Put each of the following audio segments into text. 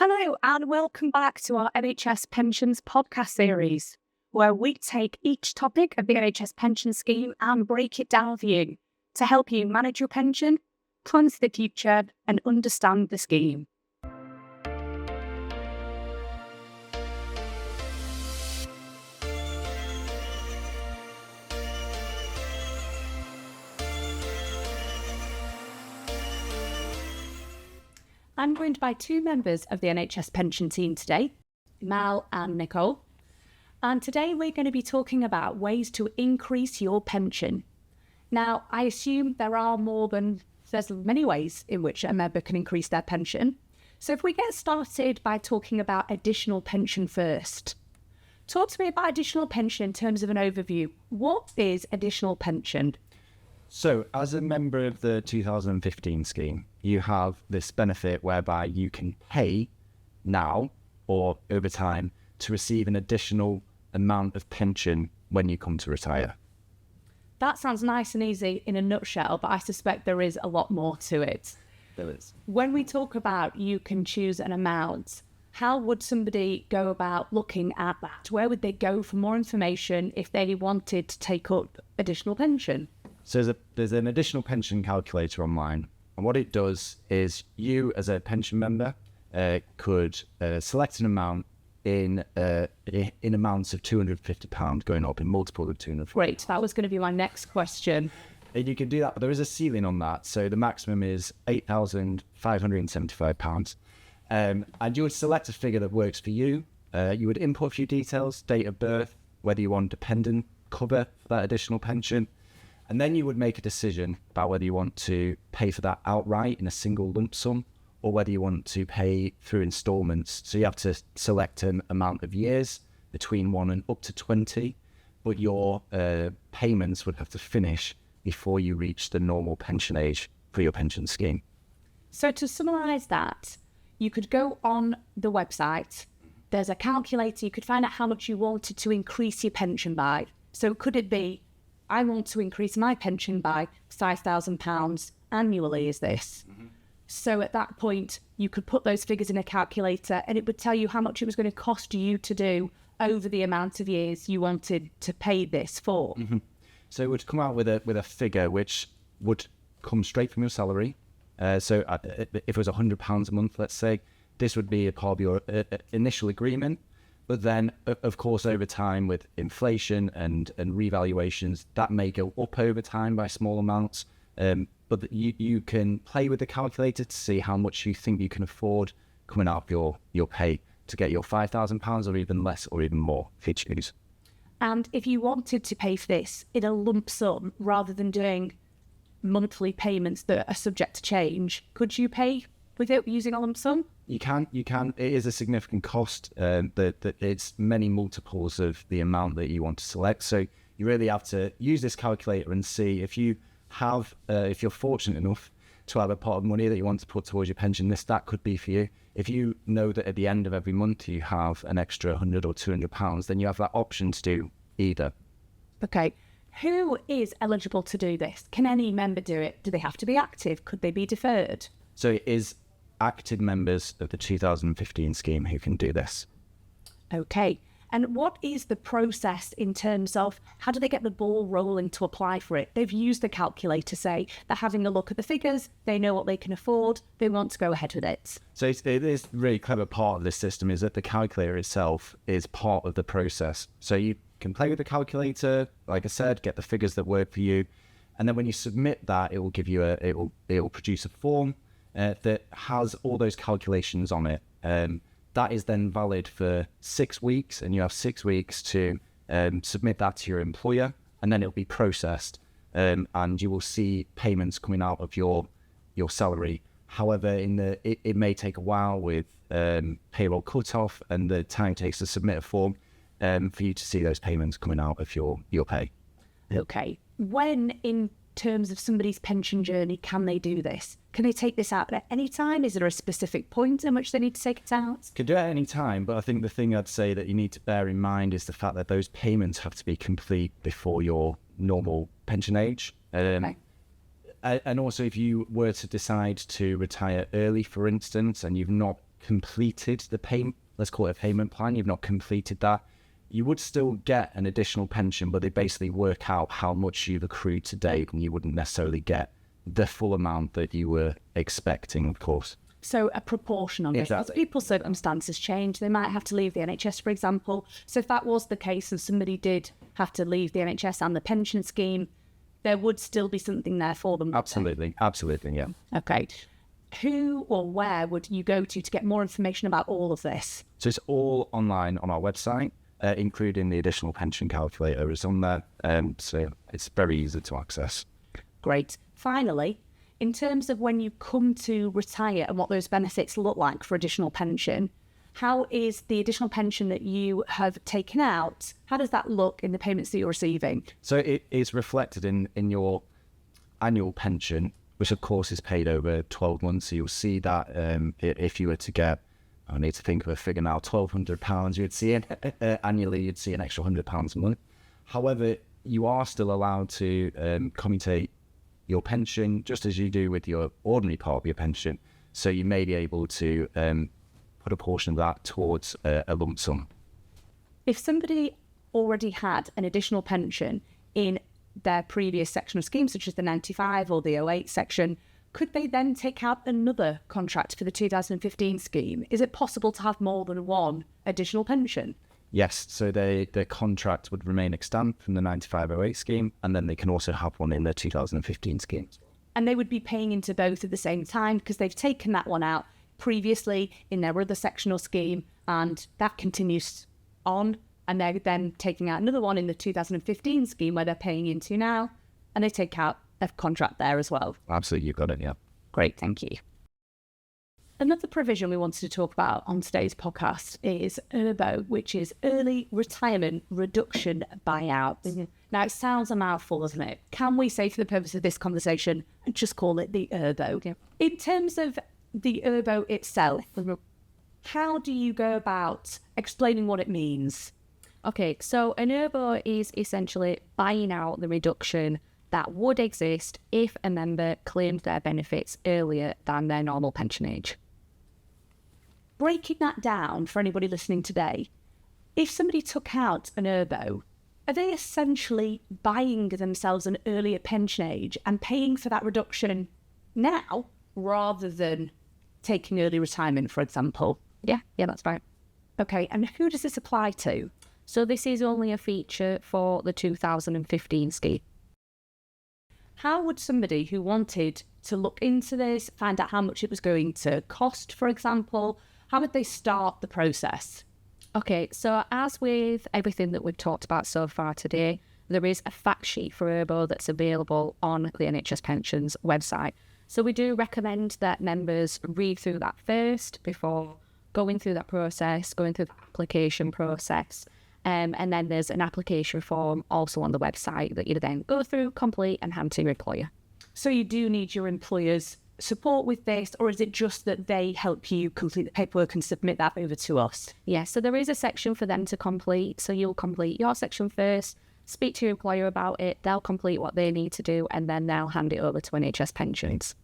Hello and welcome back to our NHS Pensions podcast series, where we take each topic of the NHS pension scheme and break it down for you to help you manage your pension, plan for the future and understand the scheme. I'm joined by two members of the NHS pension team today, Mal and Nicole. And today we're going to be talking about ways to increase your pension. Now, I assume there's many ways in which a member can increase their pension. So if we get started by talking about additional pension first. Talk to me about additional pension in terms of an overview. What is additional pension? So, as a member of the 2015 scheme, you have this benefit whereby you can pay now or over time to receive an additional amount of pension when you come to retire. That sounds nice and easy in a nutshell, but I suspect there is a lot more to it. There is. When we talk about you can choose an amount, how would somebody go about looking at that? Where would they go for more information if they wanted to take up additional pension? So there's an additional pension calculator online. And what it does is you as a pension member could select an amount in amounts of £250 going up in multiples of 250. Great, that was going to be my next question. And you can do that, but there is a ceiling on that. So the maximum is £8,575. And you would select a figure that works for you. You would input a few details, date of birth, whether you want dependent cover for that additional pension. And then you would make a decision about whether you want to pay for that outright in a single lump sum or whether you want to pay through installments. So you have to select an amount of years between 1 and up to 20, but your payments would have to finish before you reach the normal pension age for your pension scheme. So to summarise that, you could go on the website, there's a calculator, you could find out how much you wanted to increase your pension by. So could it be, I want to increase my pension by £5,000 annually, is this? Mm-hmm. So at that point, you could put those figures in a calculator and it would tell you how much it was going to cost you to do over the amount of years you wanted to pay this for. Mm-hmm. So it would come out with a figure which would come straight from your salary. So if it was £100 a month, let's say, this would be a part of your initial agreement. But then, of course, over time with inflation and revaluations, that may go up over time by small amounts. But you can play with the calculator to see how much you think you can afford coming out of your pay to get your £5,000 or even less or even more if you choose. And if you wanted to pay for this in a lump sum rather than doing monthly payments that are subject to change, could you pay without using a lump sum? You can. It is a significant cost. That it's many multiples of the amount that you want to select. So you really have to use this calculator and see if you have, if you're fortunate enough to have a pot of money that you want to put towards your pension. That could be for you. If you know that at the end of every month you have an extra £100 or £200, then you have that option to do either. Okay. Who is eligible to do this? Can any member do it? Do they have to be active? Could they be deferred? So it is active members of the 2015 scheme who can do this. Okay. And what is the process in terms of how do they get the ball rolling to apply for it? They've used the calculator, say, they're having a look at the figures, they know what they can afford, they want to go ahead with it. So it is a really clever part of this system is that the calculator itself is part of the process. So you can play with the calculator, like I said, get the figures that work for you. And then when you submit that, it will give you it will produce a form that has all those calculations on it. That is then valid for 6 weeks, and you have 6 weeks to submit that to your employer, and then it'll be processed, and you will see payments coming out of your salary. However, it may take a while with payroll cutoff and the time it takes to submit a form for you to see those payments coming out of your pay. Okay. When in terms of somebody's pension journey can they do this? Can they take this out at any time? Is there a specific point in which they need to take it out? Could do it at any time, but I think the thing I'd say that you need to bear in mind is the fact that those payments have to be complete before your normal pension age. Okay. And also, if you were to decide to retire early, for instance, and you've not completed the payment, let's call it a payment plan, you've not completed that, you would still get an additional pension, but they basically work out how much you've accrued to date, and you wouldn't necessarily get the full amount that you were expecting, of course. So a proportion of it. As people's circumstances change, they might have to leave the NHS, for example. So if that was the case and somebody did have to leave the NHS and the pension scheme, there would still be something there for them. Absolutely, yeah. Okay. Who or where would you go to get more information about all of this? So it's all online on our website, including the additional pension calculator is on there. So it's very easy to access. Great. Finally, in terms of when you come to retire and what those benefits look like for additional pension, how is the additional pension that you have taken out, how does that look in the payments that you're receiving? So it is reflected in your annual pension, which of course is paid over 12 months. So you'll see that if you were to get, I need to think of a figure now, £1,200, you'd see it annually, you'd see an extra £100 a month. However, you are still allowed to commutate your pension just as you do with your ordinary part of your pension. So you may be able to put a portion of that towards a lump sum. If somebody already had an additional pension in their previous section of scheme, such as the 95 or the 08 section, could they then take out another contract for the 2015 scheme? Is it possible to have more than one additional pension? Yes, so their contract would remain extant from the 95-08 scheme, and then they can also have one in the 2015 scheme. And they would be paying into both at the same time because they've taken that one out previously in their other sectional scheme, and that continues on, and they're then taking out another one in the 2015 scheme where they're paying into now, and they take out a contract there as well. Absolutely, you've got it, yeah. Great, thank you. Another provision we wanted to talk about on today's podcast is ERRBO, which is Early Retirement Reduction Buyout. Mm-hmm. Now, it sounds a mouthful, doesn't it? Can we say, for the purpose of this conversation, just call it the ERRBO? Yeah. In terms of the ERRBO itself, how do you go about explaining what it means? Okay, so an ERRBO is essentially buying out the reduction that would exist if a member claimed their benefits earlier than their normal pension age. Breaking that down for anybody listening today, if somebody took out an ERRBO, are they essentially buying themselves an earlier pension age and paying for that reduction now rather than taking early retirement, for example? Yeah, that's right. Okay, and who does this apply to? So this is only a feature for the 2015 scheme. How would somebody who wanted to look into this, find out how much it was going to cost, for example, how would they start the process? Okay, so as with everything that we've talked about so far today, there is a fact sheet for ERRBO that's available on the NHS Pension's website. So we do recommend that members read through that first before going through that process, going through the application process. And then there's an application form also on the website that you then go through, complete, and hand to your employer. So you do need your employer's support with this, or is it just that they help you complete the paperwork and submit that over to us? Yeah, so there is a section for them to complete. So you'll complete your section first, speak to your employer about it, they'll complete what they need to do, and then they'll hand it over to NHS Pensions.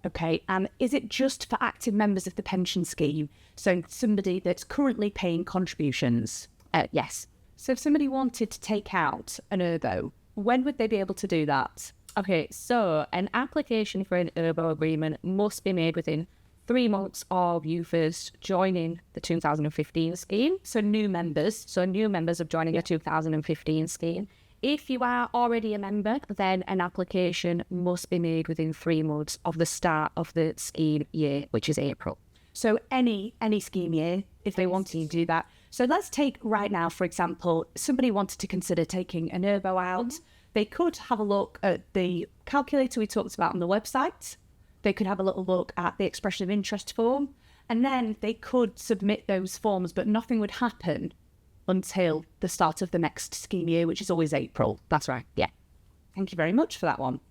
Okay, and is it just for active members of the pension scheme? So somebody that's currently paying contributions? Yes. So if somebody wanted to take out an ERRBO, when would they be able to do that? Okay, so an application for an ERRBO agreement must be made within 3 months of you first joining the 2015 scheme. So new members. So new members of joining the 2015 scheme. If you are already a member, then an application must be made within 3 months of the start of the scheme year, which is April. So any scheme year, if they wanted to do that. So let's take right now, for example, somebody wanted to consider taking an ERRBO out. They could have a look at the calculator we talked about on the website. They could have a little look at the expression of interest form, and then they could submit those forms, but nothing would happen until the start of the next scheme year, which is always April. That's right, yeah. Thank you very much for that one.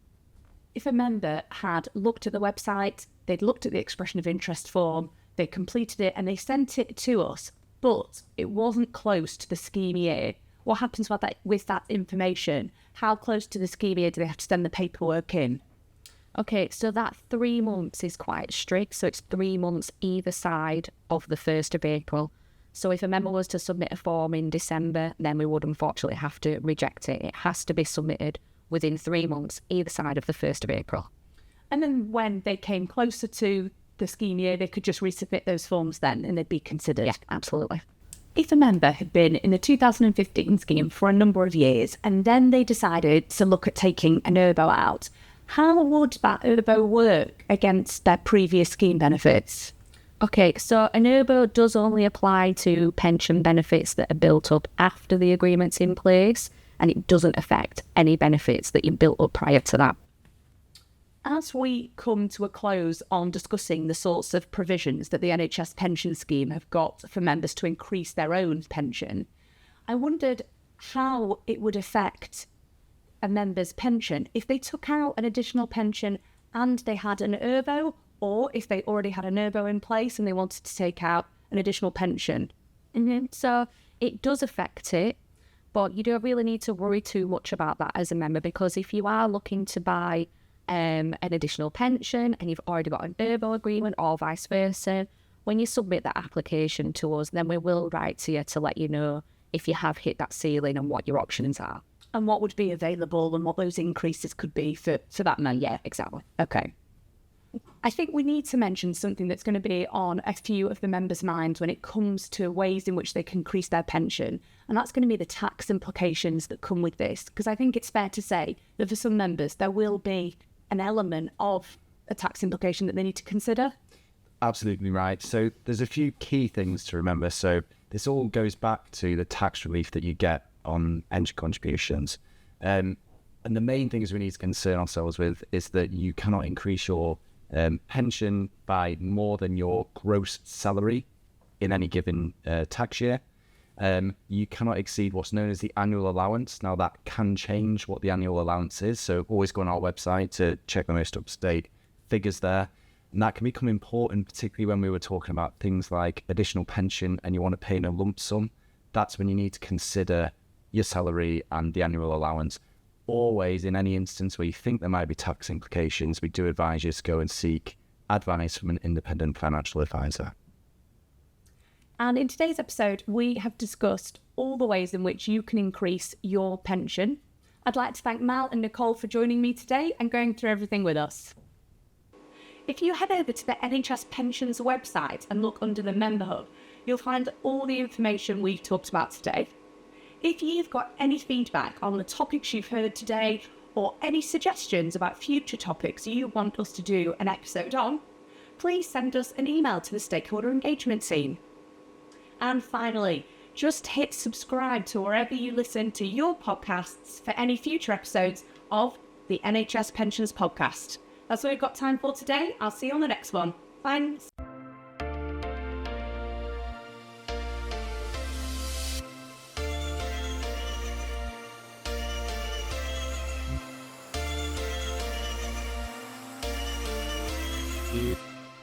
If a member had looked at the website, they'd looked at the expression of interest form, they completed it and they sent it to us, but it wasn't close to the scheme year, what happens with that information? How close to the scheme year do they have to send the paperwork in? Okay, so that 3 months is quite strict. So it's 3 months either side of the 1st of April. So if a member was to submit a form in December, then we would unfortunately have to reject it. It has to be submitted within 3 months either side of the 1st of April. And then when they came closer to the scheme year, they could just resubmit those forms then and they'd be considered. Yeah, absolutely. If a member had been in the 2015 scheme for a number of years and then they decided to look at taking an ERRBO out, how would that ERRBO work against their previous scheme benefits? Okay, so an ERRBO does only apply to pension benefits that are built up after the agreement's in place, and it doesn't affect any benefits that you built up prior to that. As we come to a close on discussing the sorts of provisions that the NHS pension scheme have got for members to increase their own pension, I wondered how it would affect a member's pension if they took out an additional pension and they had an ERRBO, or if they already had an ERRBO in place and they wanted to take out an additional pension. So it does affect it, but you don't really need to worry too much about that as a member, because if you are looking to buy an additional pension and you've already got an ERRBO agreement or vice versa, when you submit that application to us, then we will write to you to let you know if you have hit that ceiling and what your options are. And what would be available and what those increases could be for that member. Yeah, exactly. Okay. I think we need to mention something that's going to be on a few of the members' minds when it comes to ways in which they can increase their pension. And that's going to be the tax implications that come with this. Because I think it's fair to say that for some members, there will be an element of a tax implication that they need to consider. Absolutely right. So there's a few key things to remember. So this all goes back to the tax relief that you get on pension contributions. And the main things we need to concern ourselves with is that you cannot increase your pension by more than your gross salary in any given tax year. You cannot exceed what's known as the annual allowance. Now that can change what the annual allowance is, so always go on our website to check the most up-to-date figures there. And that can become important, particularly when we were talking about things like additional pension and you want to pay in a lump sum. That's when you need to consider your salary and the annual allowance. Always, in any instance where you think there might be tax implications, we do advise you to go and seek advice from an independent financial advisor. And in today's episode, we have discussed all the ways in which you can increase your pension. I'd like to thank Mal and Nicole for joining me today and going through everything with us. If you head over to the NHS Pensions website and look under the Member Hub, you'll find all the information we've talked about today. If you've got any feedback on the topics you've heard today or any suggestions about future topics you want us to do an episode on, please send us an email to the stakeholder engagement team. And finally, just hit subscribe to wherever you listen to your podcasts for any future episodes of the NHS Pensions podcast. That's all we've got time for today. I'll see you on the next one. Thanks. Yeah.